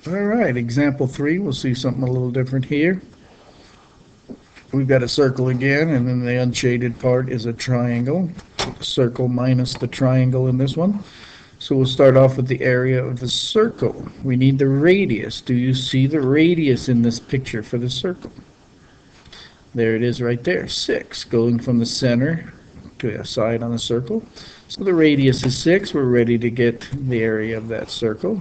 Alright, example 3, we'll see something a little different here. We've got a circle again, and then the unshaded part is a triangle. Circle minus the triangle in this one. So we'll start off with the area of the circle. We need the radius. Do you see the radius in this picture for the circle? There it is right there, 6, going from the center to a side on the circle. So the radius is 6. We're ready to get the area of that circle.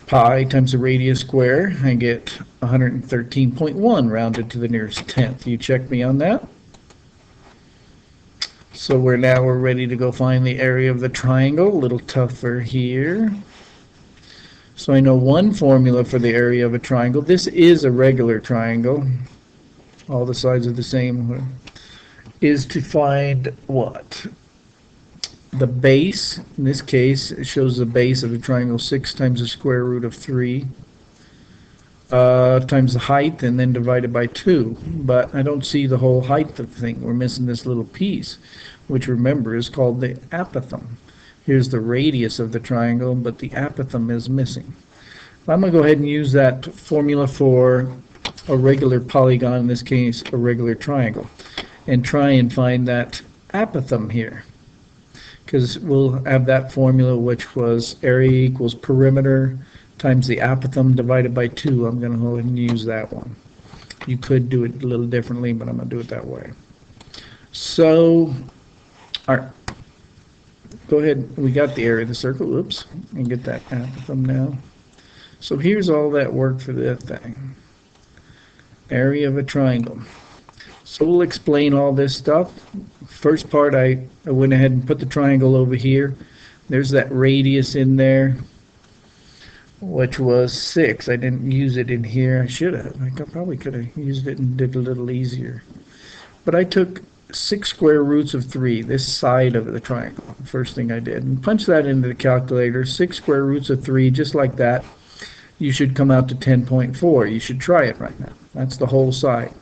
Pi times the radius square, I get 113.1 rounded to the nearest tenth. You check me on that? So we're ready to go find the area of the triangle. A little tougher here. So I know one formula for the area of a triangle. This is a regular triangle. All the sides are the same. Is to find what? The base. In this case, it shows the base of the triangle 6 times the square root of 3 times the height, and then divided by 2. But I don't see the whole height of the thing. We're missing this little piece, which remember is called the apothem. Here's the radius of the triangle, but the apothem is missing. I'm going to go ahead and use that formula for a regular polygon, in this case a regular triangle, and try and find that apothem here, because we'll have that formula, which was area equals perimeter times the apothem divided by 2. I'm going to go ahead and use that one. You could do it a little differently, but I'm going to do it that way. So, all right, go ahead. We got the area of the circle. Oops, and get that apothem now. So here's all that work for that thing. Area of a triangle. So we'll explain all this stuff. First part, I went ahead and put the triangle over here. There's that radius in there, which was 6. I didn't use it in here. I should have. I probably could have used it and did it a little easier. But I took 6 square roots of 3, this side of the triangle, first thing I did, and punched that into the calculator. 6 square roots of 3, just like that. You should come out to 10.4. You should try it right now. That's the whole side.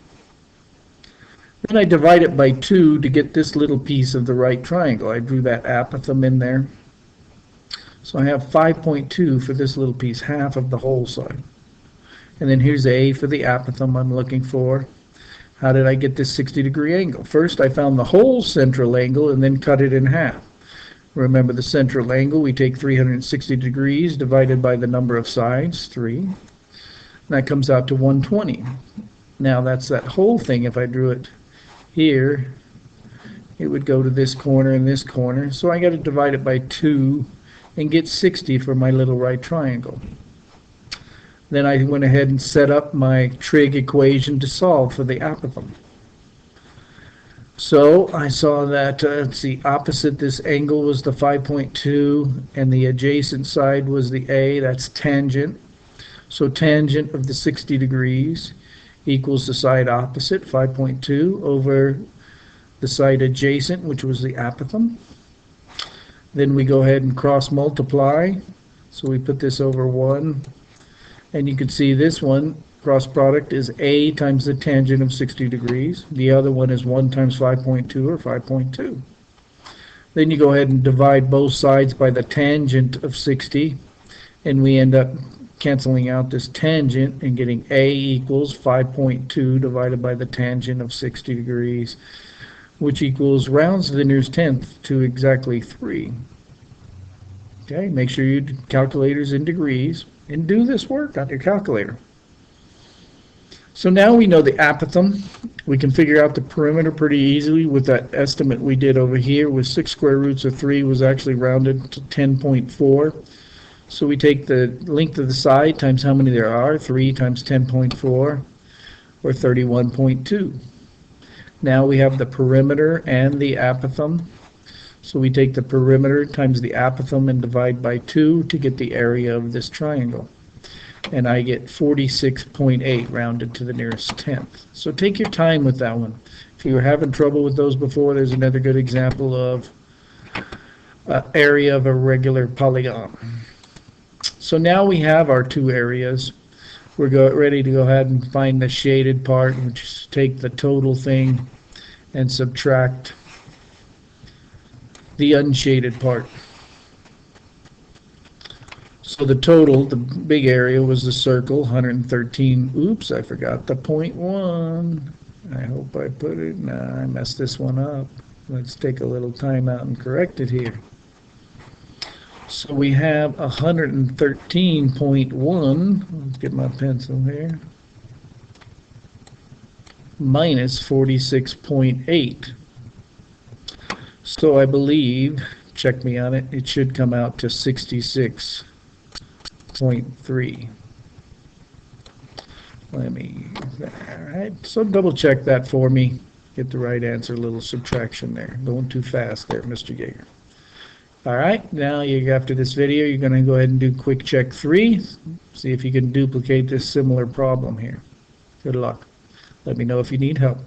Then I divide it by 2 to get this little piece of the right triangle. I drew that apothem in there. So I have 5.2 for this little piece, half of the whole side. And then here's A for the apothem I'm looking for. How did I get this 60-degree angle? First, I found the whole central angle and then cut it in half. Remember the central angle, we take 360 degrees divided by the number of sides, 3. That comes out to 120. Now that's that whole thing. If I drew it here, it would go to this corner and this corner. So I got to divide it by 2 and get 60 for my little right triangle. Then I went ahead and set up my trig equation to solve for the apothem. So I saw that opposite this angle was the 5.2, and the adjacent side was the A. That's tangent. So tangent of the 60 degrees equals the side opposite, 5.2, over the side adjacent, which was the apothem. Then we go ahead and cross multiply. So we put this over 1. And you can see this one, cross product, is A times the tangent of 60 degrees. The other one is 1 times 5.2, or 5.2. Then you go ahead and divide both sides by the tangent of 60. And we end up canceling out this tangent and getting A equals 5.2 divided by the tangent of 60 degrees, which equals, rounds to the nearest tenth to exactly 3. Okay, make sure your calculator's in degrees and do this work on your calculator. So now we know the apothem. We can figure out the perimeter pretty easily with that estimate we did over here, with 6 square roots of 3 was actually rounded to 10.4. So we take the length of the side times how many there are, 3 times 10.4, or 31.2. Now we have the perimeter and the apothem. So we take the perimeter times the apothem and divide by 2 to get the area of this triangle. And I get 46.8 rounded to the nearest tenth. So take your time with that one. If you were having trouble with those before, there's another good example of area of a regular polygon. So now we have our 2 areas. We're ready to go ahead and find the shaded part, which is take the total thing and subtract the unshaded part. So the total, the big area was the circle, 113. Oops, I forgot the point 1. I hope I put it. Nah, I messed this one up. Let's take a little time out and correct it here. So we have 113.1. Let's get my pencil here. Minus 46.8. So I believe, check me on it, it should come out to 66.3. Let me, all right, so double check that for me. Get the right answer, a little subtraction there. Going too fast there, Mr. Yeager. All right, now after this video, you're going to go ahead and do quick check 3. See if you can duplicate this similar problem here. Good luck. Let me know if you need help.